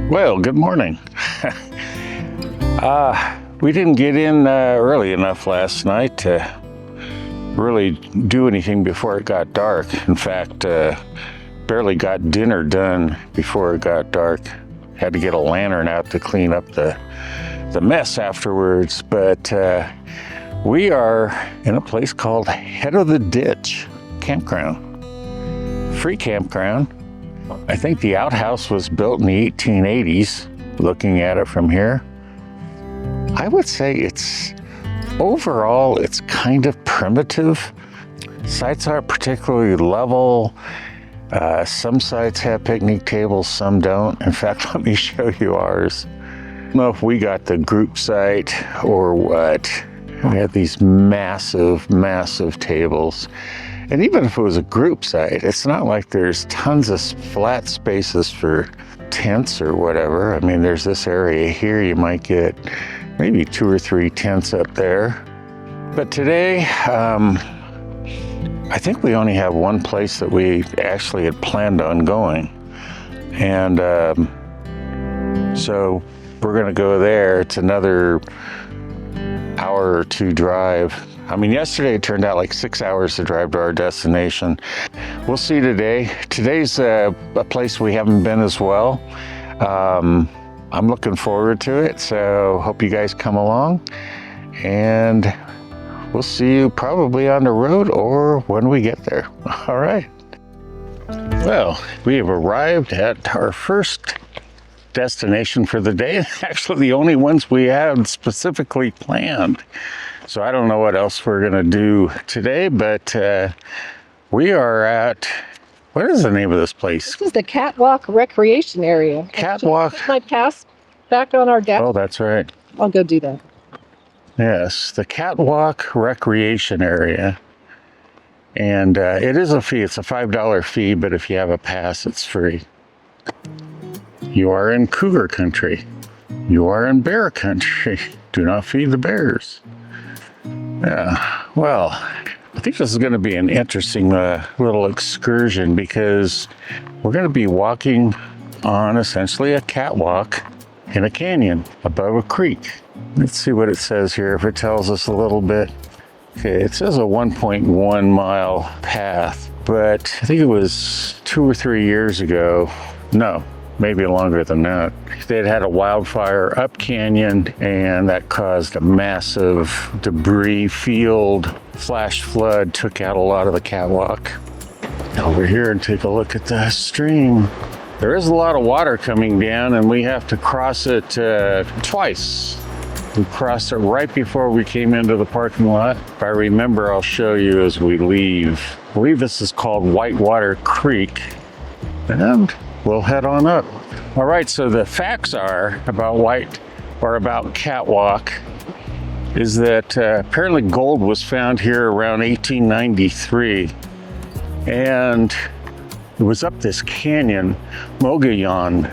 Well, good morning. We didn't get in early enough last night to really do anything before it got dark. In fact, barely got dinner done before it got dark. Had to get a lantern out to clean up the mess afterwards. But we are in a place called Head of the Ditch Campground. Free campground. I think the outhouse was built in the 1880s, looking at it from here. I would say it's kind of primitive. Sites aren't particularly level. Some sites have picnic tables, some don't. In fact, let me show you ours. I don't know if we got the group site or what. We have these massive, massive tables. And even if it was a group site, it's not like there's tons of flat spaces for tents or whatever. I mean, there's this area here, you might get maybe 2 or 3 tents up there. But today, I think we only have one place that we actually had planned on going. And so we're gonna go there. It's another hour or 2 drive. I mean, yesterday it turned out like 6 hours to drive to our destination. We'll see today. Today's a place we haven't been as well. I'm looking forward to it, so hope you guys come along. And we'll see you probably on the road or when we get there. All right. Well, we have arrived at our first destination for the day. Actually, the only ones we had specifically planned. So I don't know what else we're gonna do today, but we are at, what is the name of this place? This is the Catwalk Recreation Area. Catwalk. Put my pass back on our desk. Oh, that's right. I'll go do that. Yes, the Catwalk Recreation Area. And it is a fee, it's a $5 fee, but if you have a pass, it's free. You are in cougar country. You are in bear country. Do not feed the bears. Yeah, well, I think this is going to be an interesting little excursion because we're going to be walking on essentially a catwalk in a canyon above a creek. Let's see what it says here, if it tells us a little bit. Okay, it says a 1.1 mile path, but I think it was 2 or 3 years ago. No, maybe longer than that. They'd had a wildfire up canyon and that caused a massive debris field. Flash flood took out a lot of the catwalk. Over here and take a look at the stream. There is a lot of water coming down and we have to cross it twice. We crossed it right before we came into the parking lot. If I remember, I'll show you as we leave. I believe this is called Whitewater Creek. And we'll head on up. All right, so the facts are about Catwalk is that apparently gold was found here around 1893. And it was up this canyon, Mogollon.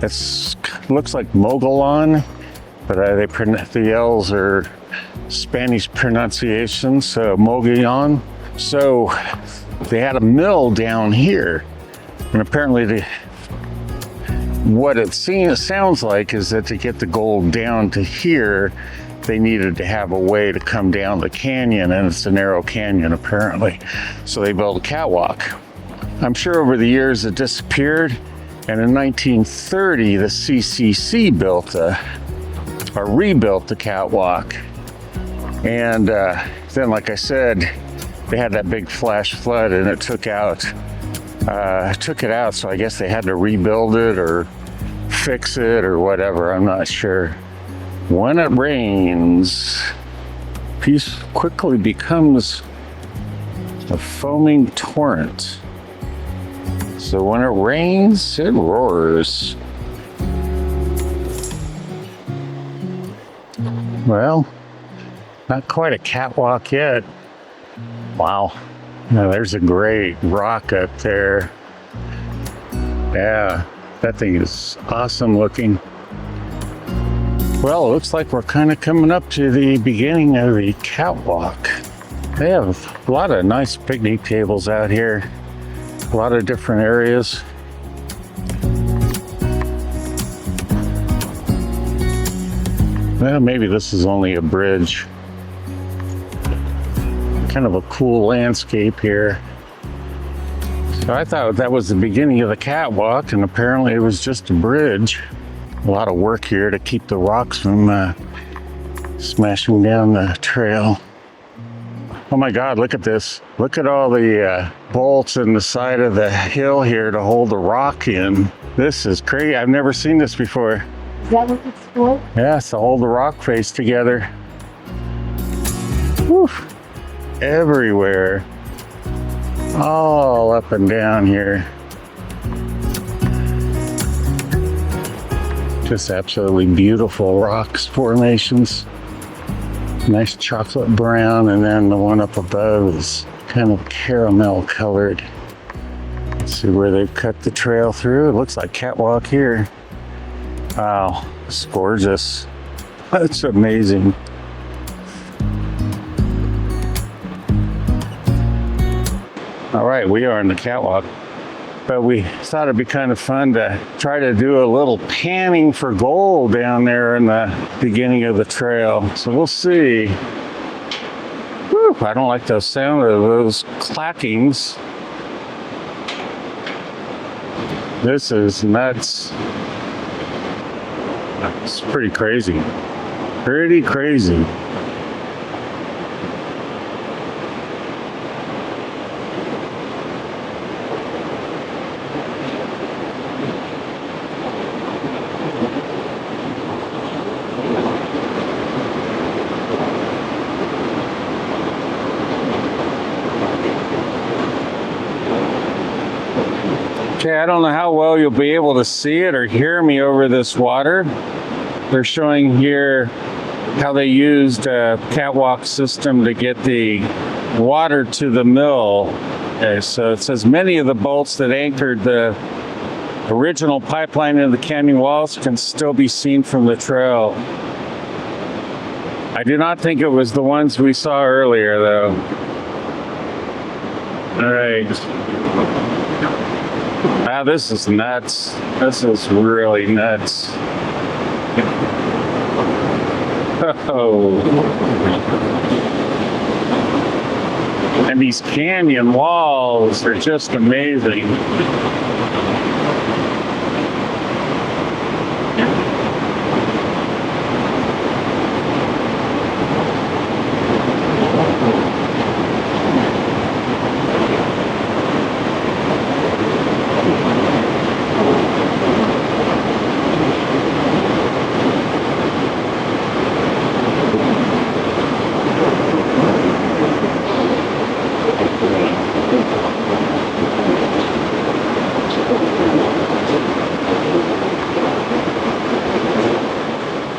It looks like Mogollon, but the L's are Spanish pronunciation, so Mogollon. So they had a mill down here. And apparently what it sounds like is that to get the gold down to here, they needed to have a way to come down the canyon, and it's a narrow canyon apparently. So they built a catwalk. I'm sure over the years it disappeared, and in 1930 the CCC rebuilt the catwalk. And then, like I said, they had that big flash flood and it took it out, so I guess they had to rebuild it or fix it or whatever, I'm not sure. When it rains, peace quickly becomes a foaming torrent. So when it rains, it roars. Well, not quite a catwalk yet. Wow. Now there's a great rock up there. Yeah, that thing is awesome looking. Well, it looks like we're kind of coming up to the beginning of the catwalk. They have a lot of nice picnic tables out here. A lot of different areas. Well, maybe this is only a bridge. Kind of a cool landscape here. So I thought that was the beginning of the catwalk, and apparently it was just a bridge. A lot of work here to keep the rocks from smashing down the trail. Oh my God, look at this. Look at all the bolts in the side of the hill here to hold the rock in. This is crazy. I've never seen this before. Is that what it's for? Yeah, it's to hold the rock face together. Woo. Everywhere. All up and down here. Just absolutely beautiful rocks formations. Nice chocolate brown, and then the one up above is kind of caramel colored. Let's see where they've cut the trail through. It looks like catwalk here. Wow, it's gorgeous. That's amazing. All right, we are in the catwalk, but we thought it'd be kind of fun to try to do a little panning for gold down there in the beginning of the trail. So we'll see. Whew, I don't like the sound of those clackings. This is nuts. It's pretty crazy. Pretty crazy. Okay, I don't know how well you'll be able to see it or hear me over this water. They're showing here how they used a catwalk system to get the water to the mill. Okay, so it says many of the bolts that anchored the original pipeline in the canyon walls can still be seen from the trail. I do not think it was the ones we saw earlier, though. All right. Wow, this is nuts. This is really nuts. Oh. And these canyon walls are just amazing.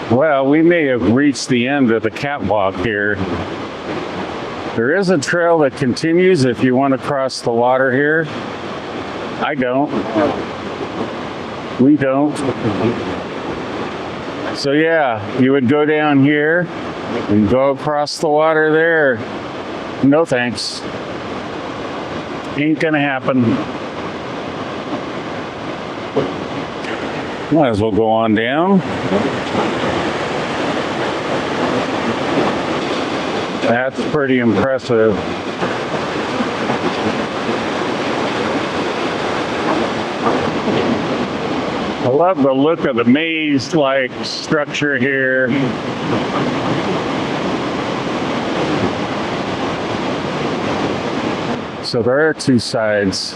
Well, we may have reached the end of the catwalk here. There is a trail that continues if you want to cross the water here. I don't. We don't. So yeah, you would go down here and go across the water there. No thanks. Ain't gonna happen. Might as well go on down. That's pretty impressive. I love the look of the maze-like structure here. So there are two sides.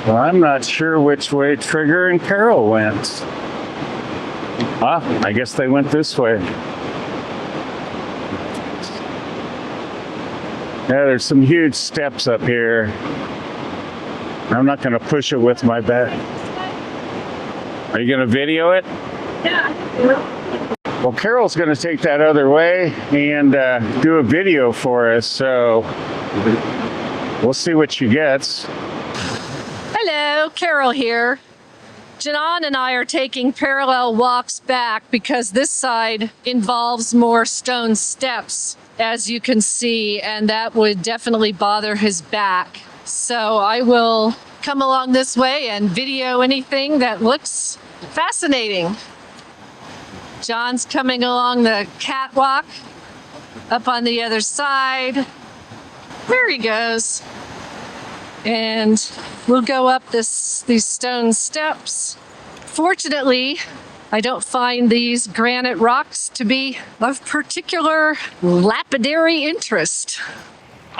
Well, I'm not sure which way Trigger and Carol went. Ah, I guess they went this way. Yeah, there's some huge steps up here. I'm not going to push it with my back. Are you going to video it? Yeah. Well, Carol's going to take that other way and do a video for us, so we'll see what she gets. Hello, Carol here. Janan and I are taking parallel walks back because this side involves more stone steps, as you can see, and that would definitely bother his back. So I will come along this way and video anything that looks fascinating. John's coming along the catwalk up on the other side. There he goes. And we'll go up these stone steps. Fortunately, I don't find these granite rocks to be of particular lapidary interest.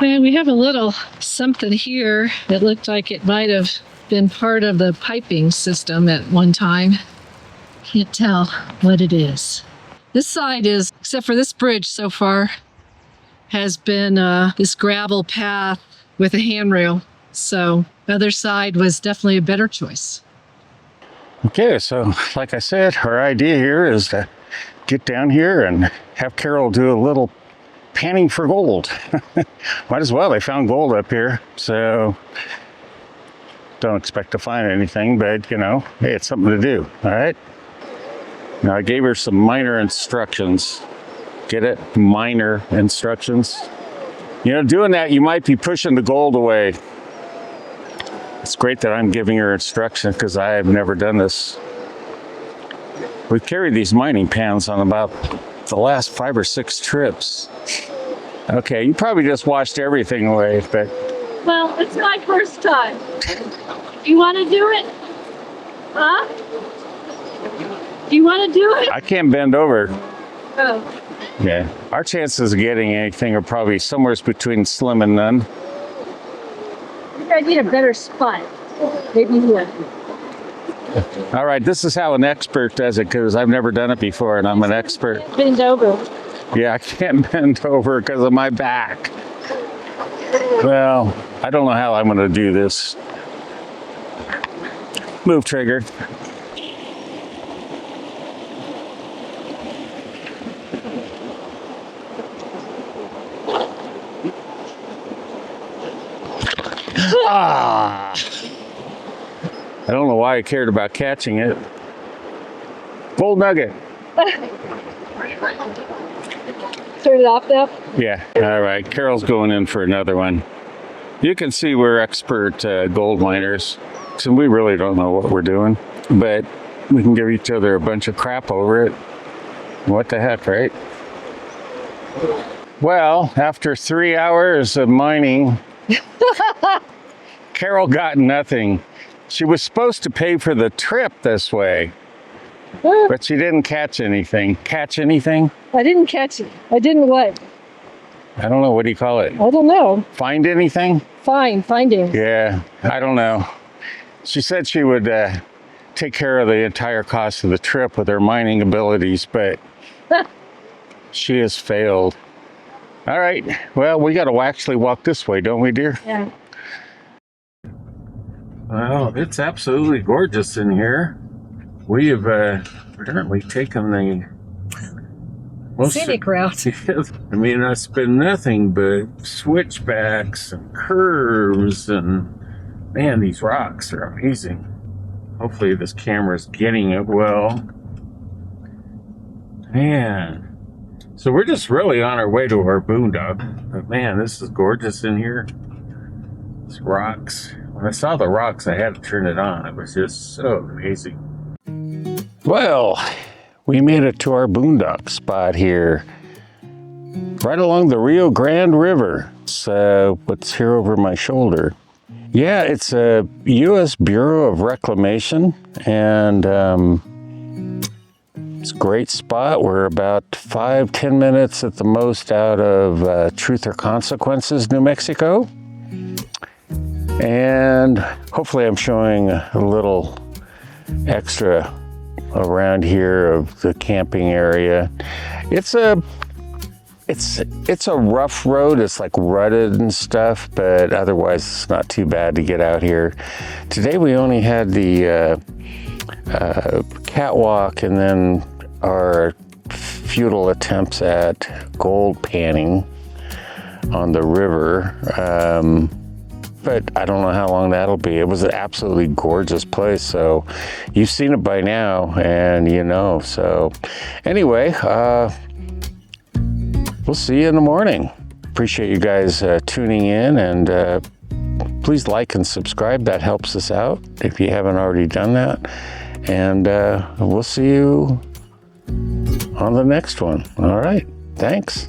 And we have a little something here that looked like it might have been part of the piping system at one time. Can't tell what it is. This side is, except for this bridge so far, has been this gravel path with a handrail. So the other side was definitely a better choice. Okay, so like I said, our idea here is to get down here and have Carol do a little panning for gold. Might as well, they found gold up here, so don't expect to find anything, but you know, hey, it's something to do, all right? Now I gave her some minor instructions. Get it? Minor instructions. You know, doing that, you might be pushing the gold away. It's great that I'm giving her instruction because I have never done this. We've carried these mining pans on about the last 5 or 6 trips. Okay, you probably just washed everything away, but... Well, it's my first time. You want to do it? Huh? You want to do it? I can't bend over. Oh. Yeah. Our chances of getting anything are probably somewhere between slim and none. I think I need a better spot. Maybe here. All right, this is how an expert does it because I've never done it before and I'm an expert. Bend over. Yeah, I can't bend over because of my back. Well, I don't know how I'm going to do this. Move trigger. Ah! I don't know why I cared about catching it. Gold nugget. Turn it off now? Yeah, all right. Carol's going in for another one. You can see we're expert gold miners, so we really don't know what we're doing, but we can give each other a bunch of crap over it. What the heck, right? Well, after 3 hours of mining, Carol got nothing. She was supposed to pay for the trip this way, but she didn't catch anything. Catch anything? I didn't catch it. I didn't what? I don't know. What do you call it? I don't know. Find anything? Finding. Yeah, I don't know. She said she would take care of the entire cost of the trip with her mining abilities, but she has failed. All right. Well, we got to actually walk this way, don't we, dear? Yeah. Well, it's absolutely gorgeous in here. We have apparently taken the most Scenic route. I mean, it's been nothing but switchbacks and curves, and man, these rocks are amazing. Hopefully this camera's getting it well. Man. So we're just really on our way to our boondock. But man, this is gorgeous in here. These rocks. When I saw the rocks, I had to turn it on. It was just so amazing. Well, we made it to our boondock spot here. Right along the Rio Grande River. So what's here over my shoulder? Yeah, it's a U.S. Bureau of Reclamation, and it's a great spot. We're about 5-10 minutes at the most out of Truth or Consequences, New Mexico. And hopefully I'm showing a little extra around here of the camping area. It's a rough road. It's like rutted and stuff, but otherwise it's not too bad to get out here. Today we only had the catwalk and then our futile attempts at gold panning on the river. But I don't know how long that'll be. It was an absolutely gorgeous place. So you've seen it by now and you know. So anyway, we'll see you in the morning. Appreciate you guys tuning in, and please like and subscribe. That helps us out if you haven't already done that. And we'll see you on the next one. All right. Thanks.